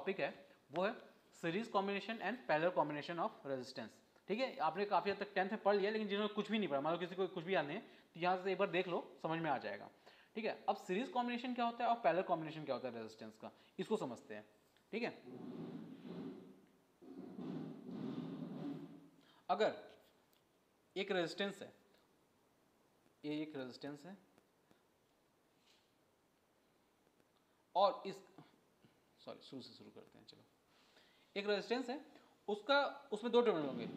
Topic है वो है series combination and parallel combination of resistance. ठीक है, आपने काफ़ी हद तक 10th में पढ़ लिया, लेकिन जिन्होंने कुछ भी नहीं पढ़ा, मान लो किसी को कुछ भी याद नहीं है, तो यहाँ से एक बार देख लो, समझ में आ जाएगा। ठीक है, अब सीरीज कॉम्बिनेशन क्या होता है और पैरेलल कॉम्बिनेशन क्या होता है रेजिस्टेंस का, इसको समझते हैं। ठीक है, अगर एक रेजिस्टेंस है, ये एक रेजिस्टेंस है और इस शुरू से शुरू करते हैं, चलो। एक रेजिस्टेंस है, उसमें दो टर्मिनल होंगे,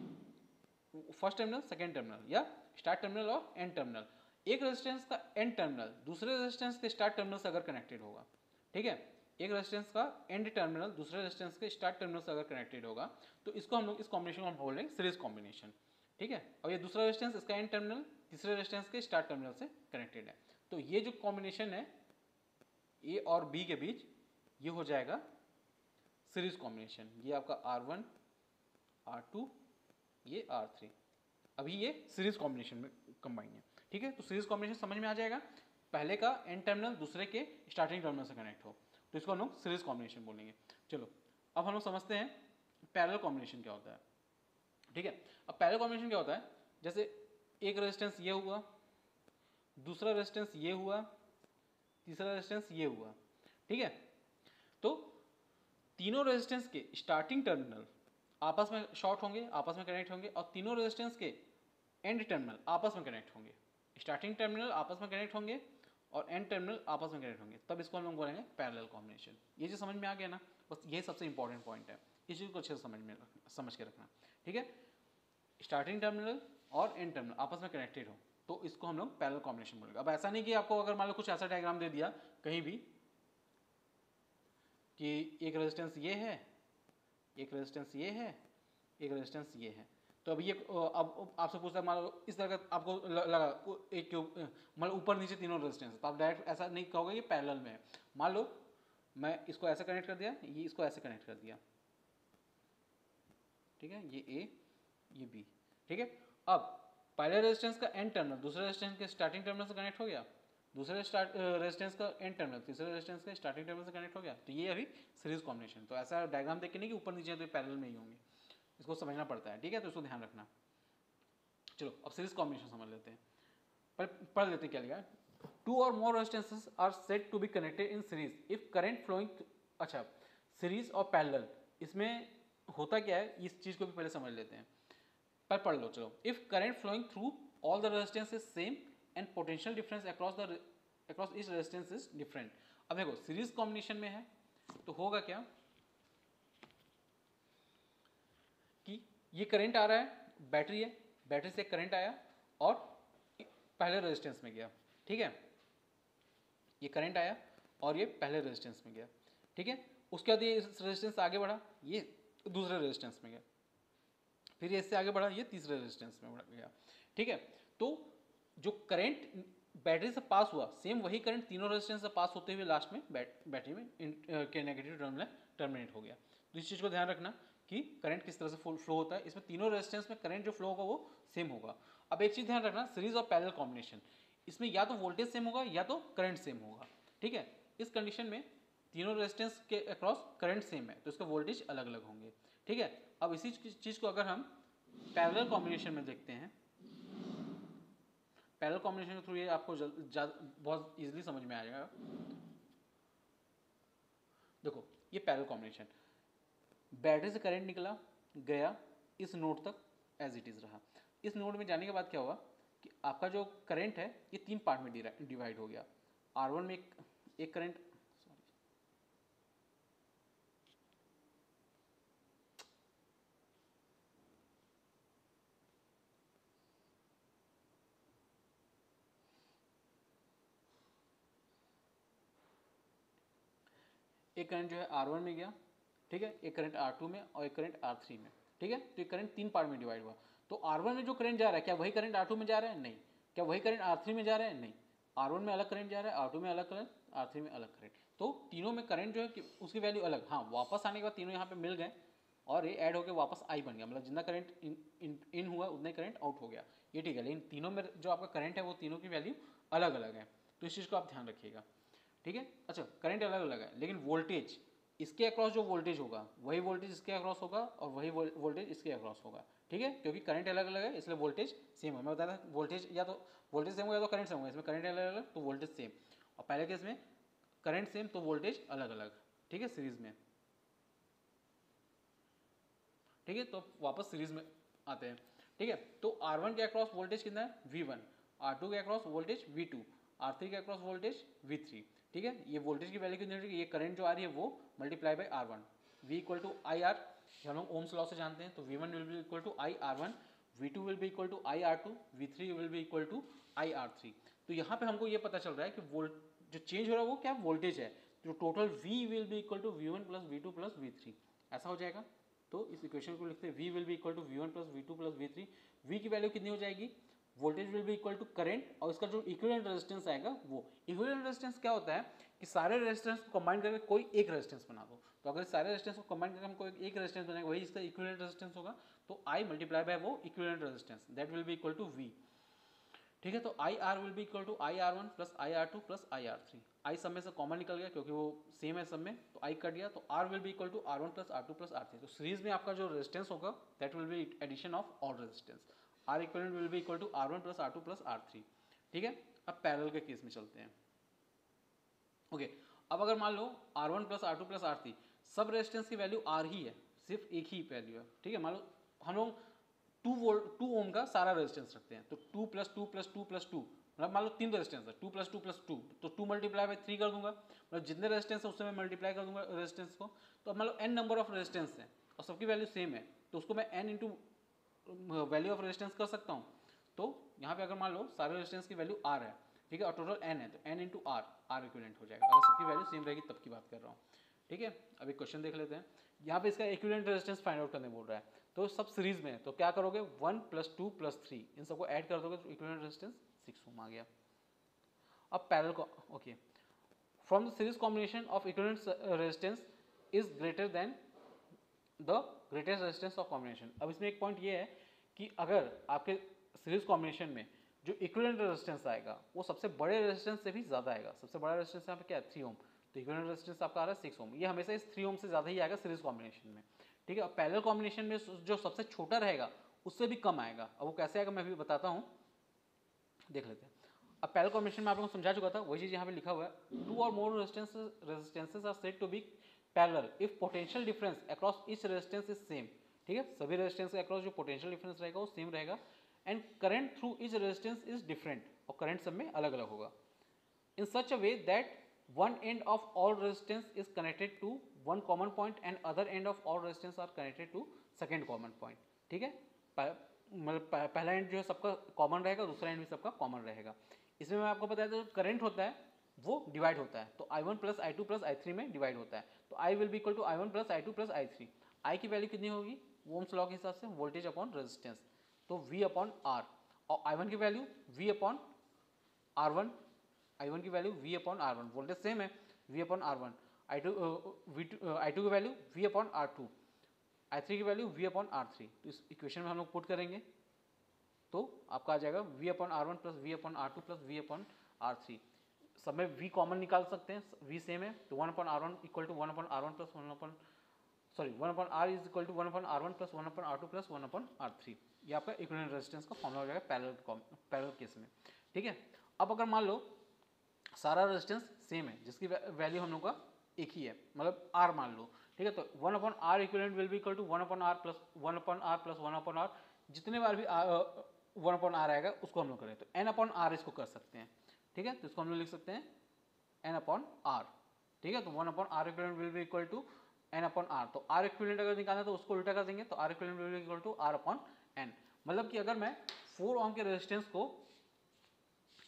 फर्स्ट टर्मिनल, सेकेंड टर्मिनल, या स्टार्ट टर्मिनल और एंड टर्मिनल। एक रेजिस्टेंस का एंड टर्मिनल दूसरे रेजिस्टेंस के स्टार्ट टर्मिनल से अगर कनेक्टेड होगा, ठीक है, एक रेजिस्टेंस का एंड टर्मिनल दूसरे रेजिस्टेंस के स्टार्ट टर्मिनल से अगर कनेक्टेड होगा, तो इसको हम लोग, इस कॉम्बिनेशन को हम बोल रहे हैं सीरीज कॉम्बिनेशन। ठीक है, और ये दूसरा रेजिस्टेंस, इसका एंड टर्मिनल तीसरे रेजिस्टेंस के स्टार्ट टर्मिनल से कनेक्टेड है, तो ये जो कॉम्बिनेशन है ए और बी के बीच, ये हो जाएगा सीरीज कॉम्बिनेशन। ये आपका R1 R2, ये R3, अभी ये सीरीज कॉम्बिनेशन में कंबाइन है। ठीक है, तो सीरीज कॉम्बिनेशन समझ में आ जाएगा, पहले का एंड टर्मिनल दूसरे के स्टार्टिंग टर्मिनल से कनेक्ट हो, तो इसको हम लोग सीरीज कॉम्बिनेशन बोलेंगे। चलो, अब हम लोग समझते हैं पैरेलल कॉम्बिनेशन क्या होता है। ठीक है, अब पैरेलल कॉम्बिनेशन क्या होता है, जैसे एक रेजिस्टेंस ये हुआ, दूसरा रेजिस्टेंस ये हुआ, तीसरा रेजिस्टेंस ये हुआ। ठीक है, तो तीनों रेजिस्टेंस के स्टार्टिंग टर्मिनल आपस में शॉर्ट होंगे, आपस में कनेक्ट होंगे, और तीनों रेजिस्टेंस के एंड टर्मिनल आपस में कनेक्ट होंगे। स्टार्टिंग टर्मिनल आपस में कनेक्ट होंगे और एंड टर्मिनल आपस में कनेक्ट होंगे, तब इसको हम लोग बोलेंगे पैरेलल कॉम्बिनेशन। ये चीज़ समझ में आ गया ना, बस ये सबसे इंपॉर्टेंट पॉइंट है, इस चीज़ को अच्छे से समझ के रखना। ठीक है, स्टार्टिंग टर्मिनल और एंड टर्मिनल आपस में कनेक्टेड हो, तो इसको हम लोग पैरेलल कॉम्बिनेशन बोलेंगे। अब ऐसा नहीं कि आपको अगर मान लो कुछ ऐसा डायग्राम दे दिया कहीं भी कि एक रेजिस्टेंस ये है, एक रेजिस्टेंस ये है, एक रेजिस्टेंस ये है, तो अब ये अब आपसे पूछता है, मान लो इस तरह का आपको लगा एक मतलब ऊपर नीचे तीनों रेजिस्टेंस, तो आप डायरेक्ट ऐसा नहीं कहोगे ये पैरेलल में है। मान लो मैं इसको ऐसे कनेक्ट कर दिया, ये इसको ऐसे कनेक्ट कर दिया, ठीक है, ये ए ये बी। ठीक है, अब पहले रेजिस्टेंस का एंड टर्मिनल दूसरे रेजिस्टेंस के स्टार्टिंग टर्मिनल से कनेक्ट हो गया, दूसरे रेजिस्टेंस का एंड टर्मिनल तीसरे रेजिस्टेंस के स्टार्टिंग टर्मिनल से कनेक्ट हो गया, तो ये अभी सीरीज कॉम्बिनेशन। तो ऐसा डायग्राम देख के नहीं कि ऊपर नीचे तो पैरेलल में ही होंगे, इसको समझना पड़ता है। ठीक है, तो इसको ध्यान रखना। चलो, अब सीरीज कॉम्बिनेशन समझ लेते हैं, पढ़ लेते हैं क्या लिखा है। टू और more resistances are said to be connected in series if current flowing, अच्छा सीरीज और पैरेलल, इसमें होता क्या है, इस चीज को भी पहले समझ लेते हैं, पर पढ़ लो। चलो, if current flowing through all the resistance is same and potential difference across each resistance is different. अब देखो, सीरीज कॉम्बिनेशन में है तो होगा क्या कि ये करंट आ रहा है, बैटरी है, बैटरी से करंट आया और पहले रेजिस्टेंस में गया। ठीक है, ये करंट आया और ये पहले रेजिस्टेंस में गया। ठीक है, उसके बाद ये रेजिस्टेंस आगे बढ़ा, ये दूसरे रेजिस्टेंस में गया, फिर ये इससे आगे बढ़ा, ये तीसरे रेजिस्टेंस में बढ़ गया। ठीक है, तो जो करंट बैटरी से पास हुआ, सेम वही करंट तीनों रेजिस्टेंस से पास होते हुए लास्ट में बैटरी में के नेगेटिव टर्मिनल टर्मिनेट हो गया। तो इस चीज़ को ध्यान रखना कि करंट किस तरह से फ्लो होता है, इसमें तीनों रेजिस्टेंस में करंट जो फ्लो होगा वो सेम होगा। अब एक चीज़ ध्यान रखना, सीरीज और पैरेलल कॉम्बिनेशन, इसमें या तो वोल्टेज सेम होगा या तो करंट सेम होगा। ठीक है, इस कंडीशन में तीनों रेजिस्टेंस के अक्रॉस करंट सेम है, तो इसका वोल्टेज अलग अलग होंगे। ठीक है, अब इसी चीज़ को अगर हम पैरेलल कॉम्बिनेशन में देखते हैं, पैरेलल कॉम्बिनेशन के थ्रू ये आपको बहुत इजीली समझ में आ जाएगा। देखो, ये पैरेलल कॉम्बिनेशन, बैटरी से करंट निकला गया इस नोड तक, एज इट इज रहा। इस नोड में जाने के बाद क्या हुआ कि आपका जो करंट है ये 3 पार्ट में डिवाइड हो गया। R1 में एक करंट, एक करंट जो है R1 में गया, ठीक है, एक करंट R2 में और एक करंट R3 में। ठीक है, तो ये करंट 3 पार्ट में डिवाइड हुआ। तो R1 में जो करंट जा रहा है, क्या वही करंट R2 में जा रहा है? नहीं। क्या वही करंट R3 में जा रहा है? नहीं। R1 में अलग करंट जा रहा है, R2 में अलग करंट, R3 में अलग करंट, तो तीनों में करंट जो है कि उसकी वैल्यू अलग। हाँ, वापस आने के बाद तीनों यहाँ पे मिल गए और ये ऐड होकर वापस I बन गया, मतलब जितना करंट इन हुआ उतना ही करंट आउट हो गया, ये ठीक है। लेकिन तीनों में जो आपका करंट है वो तीनों की वैल्यू अलग अलग है, तो इस चीज़ को आप ध्यान रखिएगा। ठीक है, अच्छा, करंट अलग अलग है लेकिन वोल्टेज इसके अक्रॉस जो वोल्टेज होगा वही वोल्टेज इसके अक्रॉस होगा और वही वोल्टेज इसके अक्रॉस होगा, ठीक है, क्योंकि करंट अलग अलग है इसलिए वोल्टेज सेम है। मैं बता रहा वोल्टेज या तो वोल्टेज सेम होगा या तो करंट सेम होगा, इसमें करंट अलग अलग तो वोल्टेज सेम, और पहले केस में करंट सेम तो वोल्टेज अलग अलग, ठीक है, सीरीज में। ठीक है, तो वापस सीरीज में आते हैं। ठीक है, तो R1 के अक्रॉस वोल्टेज कितना है V1, R2 के अक्रॉस वोल्टेज V2, R3 के अक्रॉस वोल्टेज V3। ठीक है, ये वोल्टेज की वैल्यू कितनी होगी, ये करंट जो आ रही है वो multiply by R1, V equal to I R, हम लोग ओम्स लॉ से जानते हैं, तो V1 will be equal to I R1, V2 will be equal to I R2, V3 will be equal to I R3। तो यहाँ पे हमको ये पता चल रहा है कि वोल्ट जो चेंज हो रहा है वो क्या वोल्टेज है, जो total V will be equal to V1 plus V2 plus V3, ऐसा हो जाएगा। तो इस इक्वेशन को लिखते हैं V will be equal to V1 plus V2 plus V3। V की वैल्यू कितनी हो जाएगी, voltage will be equal to current, और इसका जो इक्विवेलेंट रेजिस्टेंस आएगा वो, इक्विवेलेंट रेजिस्टेंस क्या होता है कि सारे रेजिस्टेंस को कंबाइन करके कोई एक रेजिस्टेंस बना दो। तो अगर सारे रेजिस्टेंस को कंबाइन करके हम कोई एक रेजिस्टेंस बनाएंगे वही इसका इक्विवेलेंट रेजिस्टेंस होगा, तो I मल्टीप्लाई बाय वो equivalent resistance, that will be equal to V। ठीक है, तो I R will be equal to I R1 plus I R2 plus I R3। I सब में से कॉमन निकल गया क्योंकि वो सेम है सब में, तो आई कट गया, तो R will be equal to R1 plus R2 plus R3। तो सीरीज में आपका जो रेजिस्टेंस होगा that will be addition of all resistance, R equivalent will be equal to R1 plus R2 plus R3। ठीक है, अब पैरेलल के case में चलते हैं। ओके, अब अगर मान लो R1 plus R2 plus R3 सब रेजिस्टेंस की वैल्यू R ही है, सिर्फ एक ही वैल्यू है। ठीक है, मान लो हम लोग 2 ओम का सारा रेजिस्टेंस रखते हैं, तो 2 प्लस 2 प्लस 2 प्लस 2, मतलब मान लो 3 रेजिस्टेंस है, 2 प्लस 2 प्लस 2, तो 2 मल्टीप्लाई बाई 3 कर दूंगा, मतलब जितने रेजिस्टेंस है उससे मैं मल्टीप्लाई कर दूंगा रेजिस्टेंस को। तो अब मान लो n नंबर ऑफ रेजिस्टेंस है और सबकी वैल्यू सेम है, तो उसको मैं n into value of resistance कर सकता हूँ। तो यहाँ पे अगर मान लो सारे रेजिस्टेंस की वैल्यू R है, ठीक है, और टोटल n है, तो n इंटू R इक्विवेलेंट हो जाएगा, अगर सबकी वैल्यू सेम रहेगी तब की बात कर रहा हूँ। ठीक है, अभी क्वेश्चन देख लेते हैं। यहाँ पे इसका इक्विवेलेंट रेजिस्टेंस फाइंड आउट करने बोल रहा है, तो सब सीरीज में है, तो क्या करोगे 1 प्लस 2 प्लस 3 इन सबको ऐड कर दोगे तो इक्विवेलेंट रेजिस्टेंस 6 ओम आ गया। अब पैरेलल को okay, from the series combination of equivalent resistance is greater than the greatest resistance of combination. अब इसमें एक पॉइंट ये है कि अगर आपके सीरीज कॉम्बिनेशन में जो इक्विवेलेंट रेजिस्टेंस आएगा वो सबसे बड़े रेजिस्टेंस से भी ज़्यादा आएगा। सबसे बड़ा रेजिस्टेंस यहाँ पे क्या है 3 ओम, तो इक्विवेलेंट रेजिस्टेंस आपका आ रहा है 6 ओम, ये हमेशा इस 3 ओम से ज़्यादा ही आएगा सीरीज कॉम्बिनेशन में। ठीक है, और पैरेलल कॉम्बिनेशन में जो सबसे छोटा रहेगा उससे भी कम आएगा। अब वो कैसे आएगा मैं भी बताता हूँ, देख लेते हैं। अब पैरेलल कॉम्बिनेशन में आप लोगों को समझा चुका था, वही चीज़ यहाँ पे लिखा हुआ है, 2 और more resistances are said to be parallel if potential difference across each resistance is same. ठीक है, सभी रेजिस्टेंस के अक्रॉस जो पोटेंशियल डिफरेंस रहेगा वो सेम रहेगा, and current through each resistance is different, और करंट सब में अलग अलग होगा, in such a way that one end of all resistance is connected to one common point and other end of all resistance are connected to second common point। ठीक है, मतलब पहला एंड जो है सबका कॉमन रहेगा, दूसरा एंड भी सबका कॉमन रहेगा। इसमें मैं आपको बताया था जो करंट होता है वो डिवाइड होता है, तो I1 plus I2 plus I3 में डिवाइड होता है, तो I will be equal to I1 plus I2 plus I3। I की वैल्यू कितनी होगी ओम्स लॉ के हिसाब से, वोल्टेज अपॉन रेजिस्टेंस, तो V अपॉन R, और I1 की value V upon R1, I1 की value V upon R1, voltage same है V अपॉन R1, I2 की value V upon R2, I3 की वैल्यू V अपॉन R3। तो इस equation में हम लोग पुट करेंगे तो आपका आ जाएगा V upon R1 plus V upon R2 plus V upon R3। सब में V कॉमन निकाल सकते हैं, V सेम है, तो 1 upon R1 equal to 1 upon R1 plus 1 upon R is equal to 1 upon R1 plus 1 upon R2 plus 1 upon R3। ये आपका equivalent resistance का फॉर्मूला हो जाएगा पैरेलल केस में। ठीक है, अब अगर मान लो सारा रेजिस्टेंस सेम है जिसकी वैल्यू हम लोग का एक ही है, मतलब R मान लो, ठीक है, तो 1 upon R equivalent will be equal to 1 upon R plus 1 upon R plus 1 upon R, जितने बार भी 1 अपॉन R आएगा उसको हम लोग करें, तो N अपॉन R इसको कर सकते हैं। ठीक है, तो इसको हम लोग लिख सकते हैं N अपॉन R। ठीक है, तो 1 upon R equivalent will be equal to N upon R, तो R इक्विवेलेंट अगर निकालना है तो उसको उल्टा कर देंगे, तो R equivalent will be equal to R upon N। मतलब कि अगर मैं 4 ओम के रेजिस्टेंस को,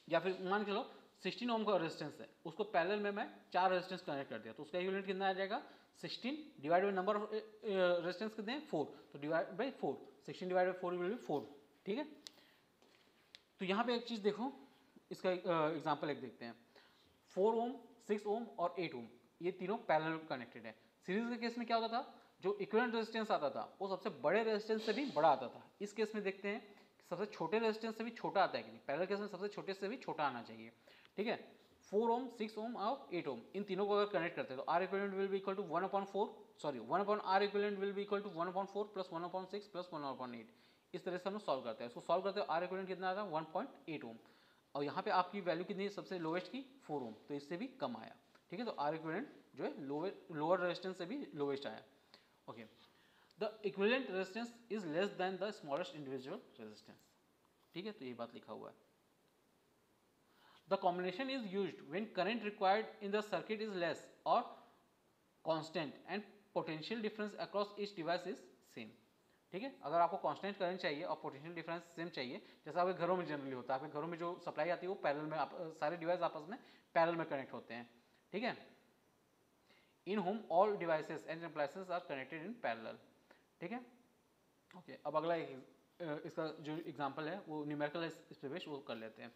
या फिर मान के चलो 16 ओम का रेजिस्टेंस है, उसको पैरेलल में मैं 4 रेजिस्टेंस कनेक्ट कर दिया, तो उसका इक्विवेलेंट कितना आ जाएगा 16 divide by number of resistance कितने हैं 4, तो divide by 4, 16 divide by 4 will be 4। ठीक है, तो यहाँ पे एक चीज़ देखो, इसका एग्जांपल एक देखते हैं। 4 ओम, 6 ओम और 8 ओम ये तीनों पैरेलल कनेक्टेड है। सीरीज के केस में क्या होता था, जो इक्विवेलेंट रेजिस्टेंस आता था वो सबसे बड़े रेजिस्टेंस से भी बड़ा आता था। इस केस में देखते हैं सबसे छोटे रेजिस्टेंस से भी छोटा आता है कि नहीं, पैरेलल केस में सबसे छोटे से भी छोटा आना चाहिए। ठीक है, 4 ओम, 6 ओम और 8 ओम, इन तीनों को अगर कनेक्ट करते हैं तो R equivalent will be equal to 1/4, sorry 1/r equivalent will be equal to 1/4 plus 1/6 plus 1/8। इस तरह से हम सॉल्व करते हैं। इसको सॉल्व करते हैं आर इक्विवेलेंट कितना आता है 1.8 ओम, और यहाँ पे आपकी वैल्यू कितनी है सबसे लोवेस्ट की 4 ओम, तो इससे भी कम आया। ठीक है, तो आर इक्विवेलेंट जो है लोअर रेजिस्टेंस से भी लोवेस्ट आया। Okay, the equivalent resistance is less than the smallest individual resistance. ठीक है, तो ये बात लिखा हुआ है। The combination is used when current required in the circuit is less or constant and potential difference across each device is same। ठीक है, अगर आपको कांस्टेंट करंट चाहिए और पोटेंशियल डिफरेंस सेम चाहिए, जैसा आपके घरों में जनरली होता है, आपके घरों में जो सप्लाई आती है वो पैरेलल में, सारे डिवाइस आपस में पैरेलल में कनेक्ट होते हैं। ठीक है, in home all devices and appliances are connected in parallel. ठीक है, ओके, अब अगला इसका जो एग्जांपल है वो न्यूमेरिकल है, इस पे बेस वो कर लेते हैं।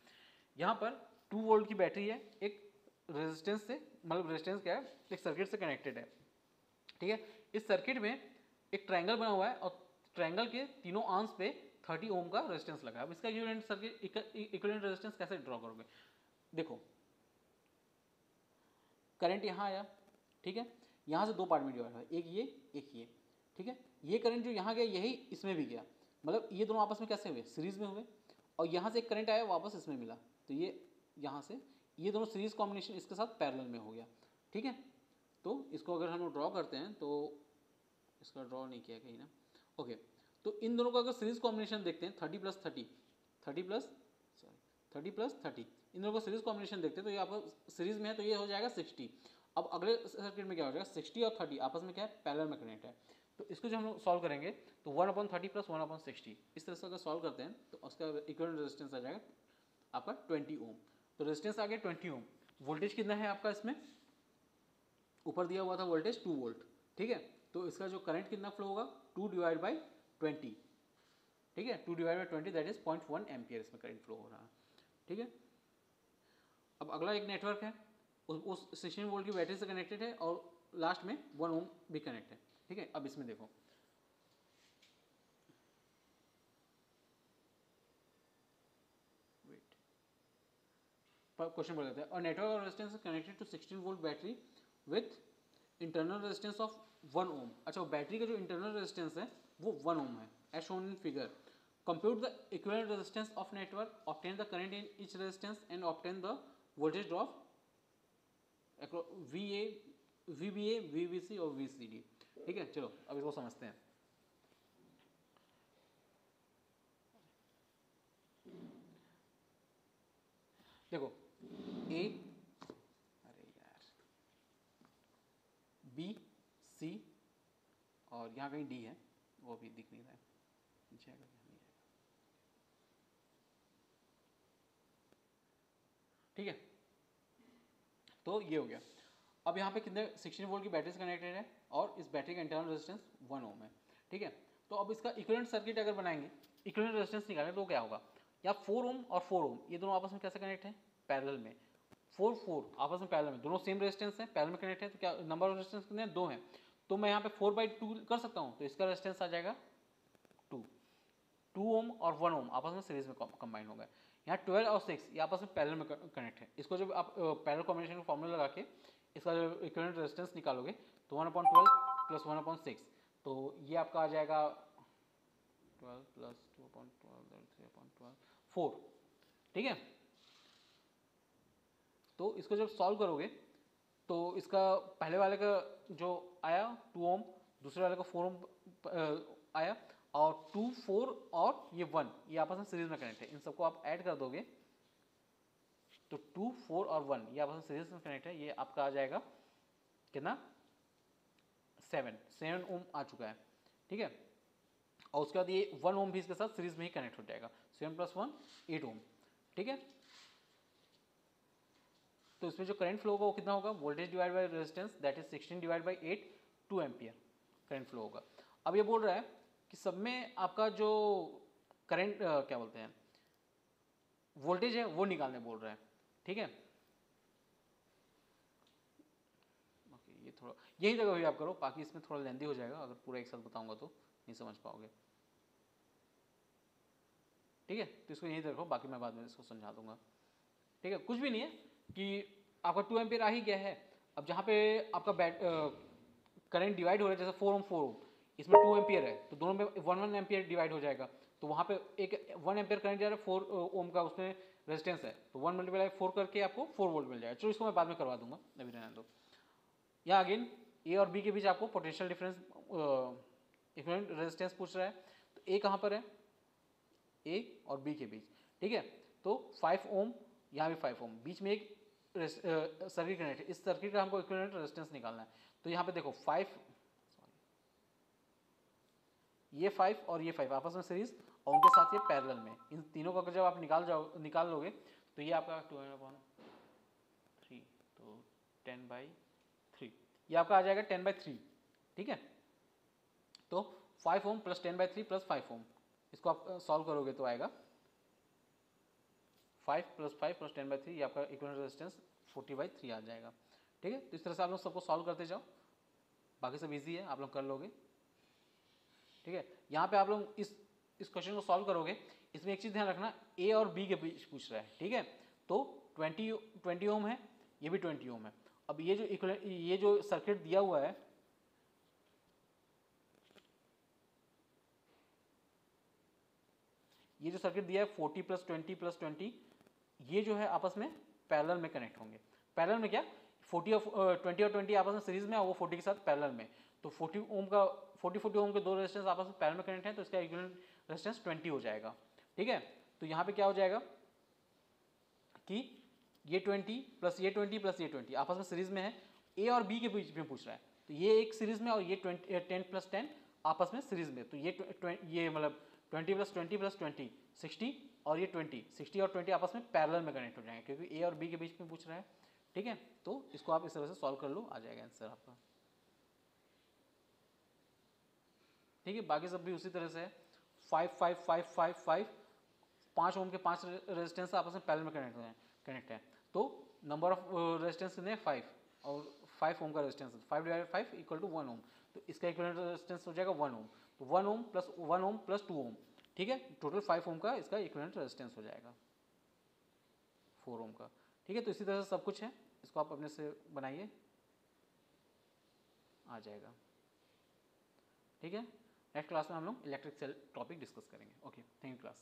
यहाँ पर 2 वोल्ट की बैटरी है, एक रेजिस्टेंस से, मतलब रेजिस्टेंस क्या है, एक सर्किट से कनेक्टेड है। ठीक है, इस सर्किट में एक ट्रायंगल बना हुआ है और ट्रायंगल के तीनों आर्म्स पे 30 ओम का रेजिस्टेंस लगा है। अब इसका इक्विवेलेंट सर्किट, इक्विवेलेंट रेजिस्टेंस कैसे ड्रॉ करोगे? देखो, करंट यहाँ आया, ठीक है, यहाँ से 2 पार्ट में डिवाइड हुआ, एक ये एक ये। ठीक है, ये करंट जो यहाँ गया यही इसमें भी गया, मतलब ये दोनों आपस में कैसे हुए, सीरीज में हुए, और यहाँ से एक करंट आया वापस इसमें मिला, तो ये यहाँ से ये दोनों सीरीज कॉम्बिनेशन इसके साथ पैरेलल में हो गया। ठीक है, तो इसको अगर हम ड्रॉ करते हैं तो इसका ड्रॉ नहीं किया कहीं ना। ओके, तो इन दोनों का अगर सीरीज कॉम्बिनेशन देखते हैं 30 प्लस 30 प्लस 30, इन दोनों का सीरीज कॉम्बिनेशन देखते हैं तो ये आपका सीरीज में है, तो ये हो जाएगा 60। अब अगले सर्किट में क्या हो जाएगा, 60 और 30 आपस में क्या है, पैरेलल में कनेक्ट है। तो इसको जब हम लोग सॉल्व करेंगे तो 1/30 प्लस 1/60, इस तरह से अगर सॉल्व करते हैं तो उसका इक्विवेलेंट रेजिस्टेंस आ जाएगा आपका 20 ओम। तो रेजिस्टेंस आ गया 20 ओम। वोल्टेज कितना है आपका इसमें, ऊपर दिया हुआ था वोल्टेज 2 वोल्ट। ठीक है, तो इसका जो करंट कितना फ्लो होगा 2/20। ठीक है, 2/20 दैट इज 0.1 एम्पियर इसमें करंट फ्लो हो रहा है। ठीक है, अब अगला एक नेटवर्क है, उस 16 वोल्ट की बैटरी से कनेक्टेड है और लास्ट में 1 ओम भी कनेक्ट है। ठीक है, अब इसमें देखो, वेट, क्वेश्चन बोल देते हैं, और नेटवर्क और resistance connected to 16 volt battery with internal resistance of 1 ohm. अच्छा, बैटरी का जो इंटरनल रेजिस्टेंस है वो 1 ओम है, as shown in figure. Compute the equivalent resistance of network, obtain the current in each resistance and obtain the voltage drop VA, VBA, VBC और VCD। ठीक है, चलो अब इसको समझते हैं। देखो, A, अरे यार, B, C और यहाँ कहीं D है, वो भी दिख नहीं रहा है, नीचे आएगा क्या, नहीं आएगा। ठीक है, तो ये हो गया। अब यहाँ पे कितने 16 वोल्ट की बैटरी से कनेक्टेड है और इस बैटरी का इंटरनल रेजिस्टेंस 1 ओम है। ठीक है, तो अब इसका इक्विवेलेंट सर्किट अगर बनाएंगे, इक्विवेलेंट रेजिस्टेंस निकालें तो क्या होगा, या 4 ओम और 4 ओम ये दोनों आपस में कैसे कनेक्ट है, पैरेलल में। 4 आपस में पैरेलल में, दोनों सेम रेजिस्टेंस है, पैरेलल में कनेक्ट है, तो क्या नंबर ऑफ रेजिस्टेंस कितने हैं, 2 हैं, तो मैं यहाँ पे 4/2 कर सकता हूँ, तो इसका रेजिस्टेंस आ जाएगा 2 ओम और 1 ओम आपस में सीरीज में कंबाइन हो गए। यहाँ 12 और 6 ये आपस में पैरेलल में कनेक्ट है। इसको जब आप पैरेलल कॉम्बिनेशन का फॉर्मूला लगा के इसका जो इक्विवेलेंट रेजिस्टेंस निकालोगे तो 1/12 प्लस 1/6, तो ये आपका आ जाएगा 12 प्लस 2/12 3/12 4। ठीक है, तो इसको जब सॉल्व करोगे तो इसका पहले वाले का जो आया 2 ओम, दूसरे वाले का 4 ओम आया, और 2, 4 और ये 1 ये आपस में सीरीज में कनेक्ट है। इन सबको आप ऐड कर दोगे तो 2, 4 और 1 ये आपस में सीरीज में कनेक्ट है, ये आपका आ जाएगा कितना 7 ओम आ चुका है। ठीक है, और उसके बाद ये 1 ओम भी इसके साथ सीरीज में ही कनेक्ट हो जाएगा, 7 प्लस 1 8 ओम। ठीक है, तो इसमें जो करंट फ्लो होगा वो कितना होगा, voltage divide by resistance that is 16/8 2 ampere current flow होगा। अब ये बोल रहा है कि सब में आपका जो करंट क्या बोलते हैं वोल्टेज है वो निकालने बोल रहा है। ठीक है, ओके, ये थोड़ा यही जगह भी आप करो, बाकी इसमें थोड़ा लेंदी हो जाएगा, अगर पूरा एक साथ बताऊंगा तो नहीं समझ पाओगे। ठीक है, तो इसको यहीं देखो, बाकी मैं बाद में इसको समझा दूंगा। ठीक है, कुछ भी नहीं है कि आपका 2 एम्पियर आ ही गया है। अब जहाँ पे आपका करंट डिवाइड हो रहा है, जैसे 4 ओम 4 ओम, इसमें 2 एम्पियर है तो दोनों में 1 एम्पियर डिवाइड हो जाएगा, तो वहाँ पे एक 1 एम्पियर करंट जा रहा है 4 ओम का, उसमें रेजिस्टेंस है, तो 1 मल्टीप्लाई 4 करके आपको 4 वोल्ट मिल जाएगा। चलो इसको मैं बाद में करवा दूंगा, अभी रहने दो। यहाँ अगेन ए और बी के बीच आपको पोटेंशियल डिफरेंस इक्विवेलेंट रेजिस्टेंस पूछ रहा है, तो ए कहाँ पर है, ए और बी के बीच, ठीक है। तो 5 ओम, यहाँ भी 5 ओम, बीच में एक सर्किट कनेक्ट है, इस सर्किट का हमको इक्विवेलेंट रेजिस्टेंस निकालना है। तो यहाँ पे देखो 5, ये 5 और ये 5 आपस में सीरीज और उनके साथ ये पैरेलल में, इन तीनों को अगर जब आप निकाल लोगे तो ये आपका 2/3, तो 10/3, ये आपका आ जाएगा 10/3, ठीक है। तो 5 ओम प्लस 10/3 प्लस 5 ओम, इसको आप सॉल्व करोगे तो आएगा 5 + 5 + 10/3, ये आपका इक्विवेलेंट रेजिस्टेंस 40/3 आ जाएगा, ठीक है। तो इस तरह से आप लोग सबको सॉल्व करते जाओ, बाकी सब इजी है, आप लोग कर लोगे, ठीक है। यहाँ पे आप लोग इस क्वेश्चन को सॉल्व करोगे, इसमें एक चीज़ ध्यान रखना, ए और बी के बीच पूछ रहा है, ठीक है। तो 20 ओम है, ये भी 20 ओम है। अब ये जो सर्किट दिया हुआ है, ये जो सर्किट दिया है 40 + 20 + 20, ये जो है आपस में पैरेलल में कनेक्ट होंगे। पैरेलल में क्या, 20 और 20 आपस में सीरीज में और वो 40 के साथ पैरेलल में, तो 40 ओम के दो रेजिस्टेंस आपस में पैरेलल में कनेक्ट हैं, तो इसका इक्विवेलेंट रेजिस्टेंस 20 हो जाएगा, ठीक है। तो यहाँ पे क्या हो जाएगा कि ये 20 + ये 20 + ये 20 आपस में सीरीज में है, ए और बी के बीच में पूछ रहा है, तो ये एक सीरीज में और ये 10 + 10 आपस में सीरीज में, तो ये मतलब 20 + 20 + 20 60, और ये 60 और 20 आपस में पैरेलल में कनेक्ट हो जाएंगे, क्योंकि ए और बी के बीच में पूछ रहा है, ठीक है। तो इसको आप इस तरह से सॉल्व कर लो, आ जाएगा आंसर आपका, ठीक है। बाकी सब भी उसी तरह से है, 5 5 5 5 5, 5 ओम के 5 रेजिस्टेंस आपस में पैरेलल में कनेक्ट है, तो नंबर ऑफ रेजिस्टेंस कितने 5, और 5 ओम का रेजिस्टेंस 5/5 = 1 ओम, तो इसका इक्विवेलेंट रेजिस्टेंस हो जाएगा 1 ओम, तो 1 ओम + 1 ओम + 2 ओम, ठीक है, टोटल 5 ओम का इसका इक्विवेलेंट रेजिस्टेंस हो जाएगा 4 ओम का, ठीक है। तो इसी तरह से सब कुछ है, इसको आप अपने से बनाइए, आ जाएगा, ठीक है। नेक्स्ट क्लास में हम लोग इलेक्ट्रिक सेल टॉपिक डिस्कस करेंगे। Okay, thank you class.